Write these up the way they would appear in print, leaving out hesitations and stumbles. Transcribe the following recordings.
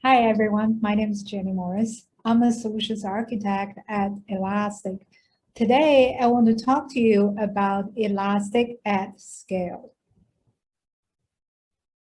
Hi, everyone. My name is Jenny Morris. I'm a solutions architect at Elastic. Today, I want to talk to you about Elastic at scale.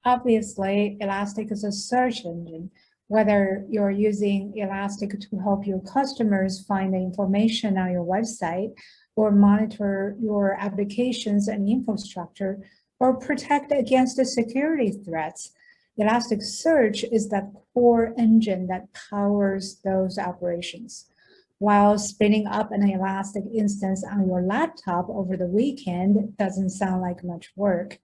Obviously, Elastic is a search engine. Whether you're using Elastic to help your customers find the information on your website, or monitor your applications and infrastructure, or protect against the security threats, Elasticsearch is that core engine that powers those operations. While spinning up an Elastic instance on your laptop over the weekend doesn't sound like much work,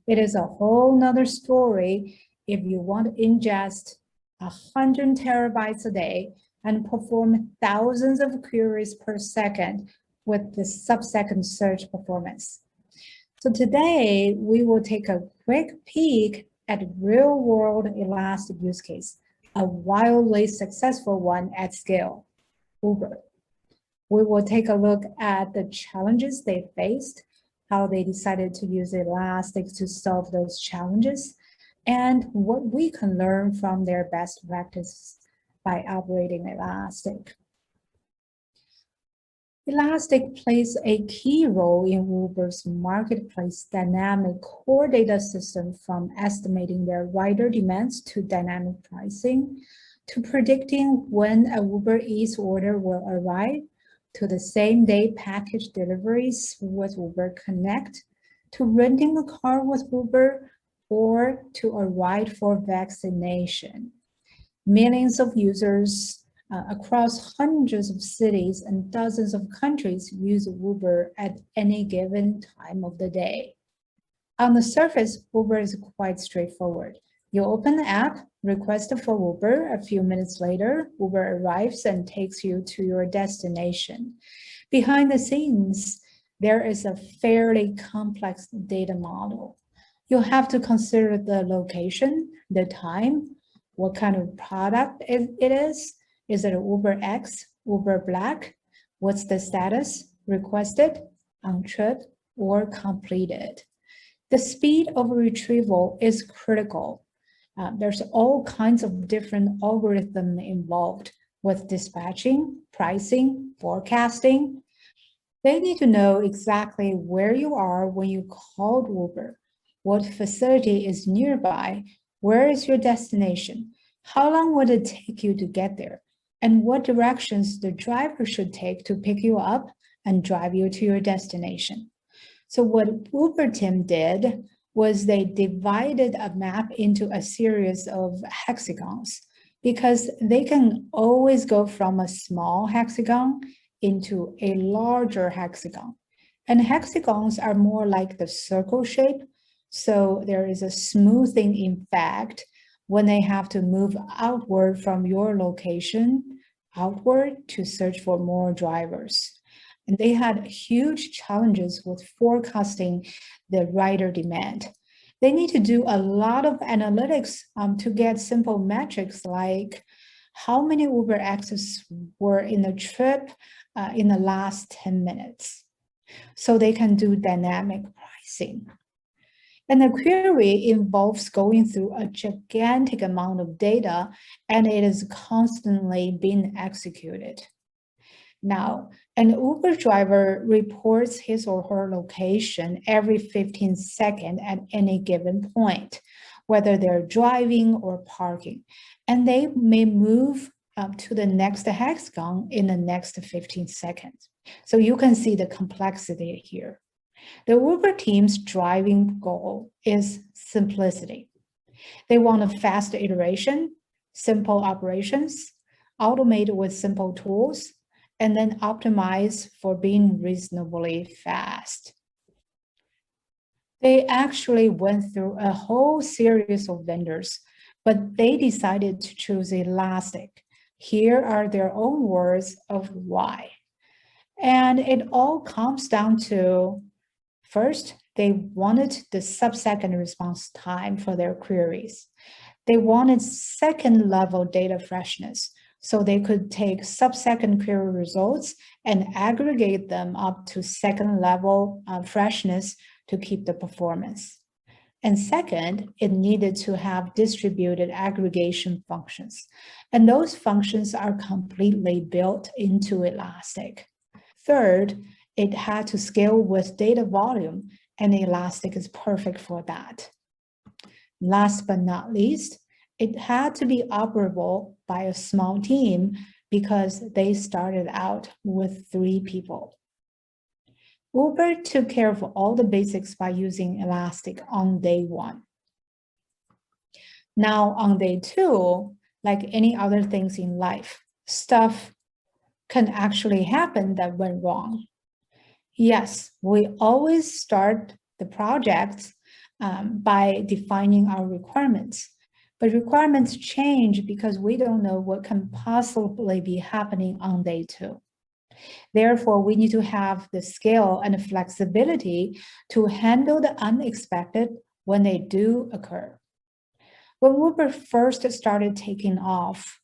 it is a whole nother story if you want to ingest 100 terabytes a day and perform thousands of queries per second with the sub-second search performance. So today, we will take a quick peek at real-world Elastic use case, a wildly successful one at scale, Uber. We will take a look at the challenges they faced, how they decided to use Elastic to solve those challenges, and what we can learn from their best practices by operating Elastic. Elastic plays a key role in Uber's marketplace dynamic core data system, from estimating their rider demands to dynamic pricing, to predicting when a Uber Eats order will arrive, to the same-day package deliveries with Uber Connect, to renting a car with Uber, or to a ride for vaccination. Millions of users across hundreds of cities and dozens of countries use Uber at any given time of the day. On the surface, Uber is quite straightforward. You open the app, request for Uber. A few minutes later, Uber arrives and takes you to your destination. Behind the scenes, there is a fairly complex data model. You'll have to consider the location, the time, what kind of product it is. Is it Uber X, Uber Black? What's the status? Requested, on trip, or completed? The speed of retrieval is critical. There's all kinds of different algorithms involved with dispatching, pricing, forecasting. They need to know exactly where you are when you called Uber, what facility is nearby, where is your destination, how long would it take you to get there, and what directions the driver should take to pick you up and drive you to your destination. So what Uber team did was they divided a map into a series of hexagons, because they can always go from a small hexagon into a larger hexagon. And hexagons are more like the circle shape, so there is a smoothing effect when they have to move outward from your location, outward to search for more drivers. And they had huge challenges with forecasting the rider demand. They need to do a lot of analytics to get simple metrics like how many Uber access were in the trip in the last 10 minutes. So they can do dynamic pricing. And the query involves going through a gigantic amount of data, and it is constantly being executed. Now, an Uber driver reports his or her location every 15 seconds at any given point, whether they're driving or parking, and they may move to the next hexagon in the next 15 seconds. So you can see the complexity here. The Uber team's driving goal is simplicity. They want a fast iteration, simple operations, automate with simple tools, and then optimize for being reasonably fast. They actually went through a whole series of vendors, but they decided to choose Elastic. Here are their own words of why. And it all comes down to, first, they wanted the sub-second response time for their queries. They wanted second-level data freshness, so they could take sub-second query results and aggregate them up to second-level freshness to keep the performance. And second, it needed to have distributed aggregation functions. And those functions are completely built into Elastic. Third, it had to scale with data volume, and Elastic is perfect for that. Last but not least, it had to be operable by a small team because they started out with 3 people. Uber took care of all the basics by using Elastic on day 1. Now on day 2, like any other things in life, stuff can actually happen that went wrong. Yes, we always start the projects by defining our requirements, but requirements change because we don't know what can possibly be happening on day 2. Therefore, we need to have the skill and the flexibility to handle the unexpected when they do occur. When Uber first started taking off,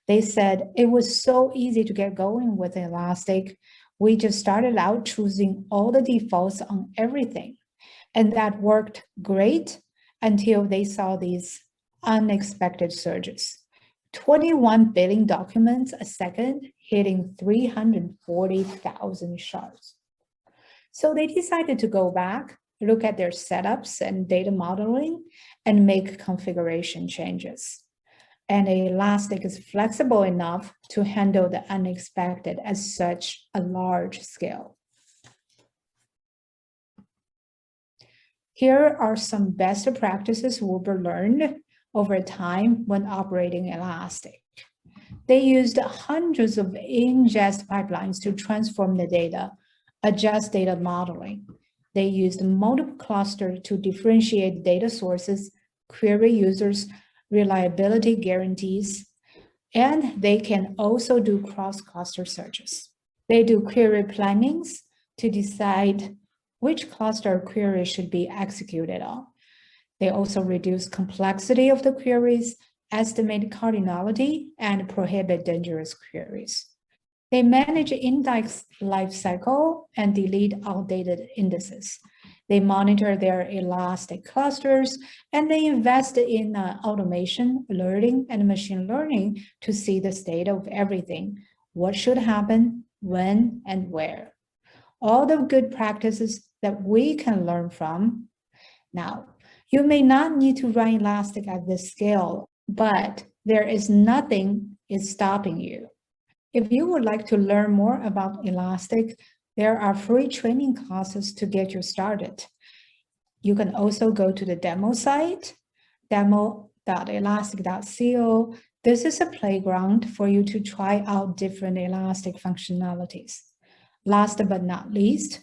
they said it was so easy to get going with Elastic. We just started out choosing all the defaults on everything. And that worked great until they saw these unexpected surges. 21 billion documents a second, hitting 340,000 shards. So they decided to go back, look at their setups and data modeling, and make configuration changes. And Elastic is flexible enough to handle the unexpected at such a large scale. Here are some best practices Uber learned over time when operating Elastic. They used hundreds of ingest pipelines to transform the data, adjust data modeling. They used multiple clusters to differentiate data sources, query users, reliability guarantees, and they can also do cross-cluster searches. They do query plannings to decide which cluster query should be executed on. They also reduce complexity of the queries, estimate cardinality, and prohibit dangerous queries. They manage index lifecycle and delete outdated indices. They monitor their Elastic clusters, and they invest in automation, alerting, and machine learning to see the state of everything, what should happen, when, and where. All the good practices that we can learn from. Now, you may not need to run Elastic at this scale, but there is nothing is stopping you. If you would like to learn more about Elastic, there are free training classes to get you started. You can also go to the demo site, demo.elastic.co. This is a playground for you to try out different Elastic functionalities. Last but not least,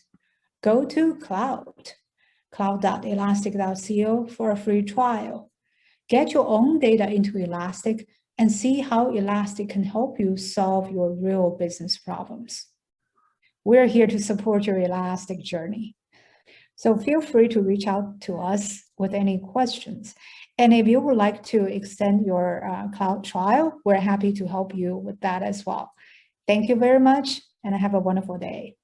go to cloud.elastic.co for a free trial. Get your own data into Elastic and see how Elastic can help you solve your real business problems. We're here to support your Elastic journey. So feel free to reach out to us with any questions. And if you would like to extend your cloud trial, we're happy to help you with that as well. Thank you very much, and have a wonderful day.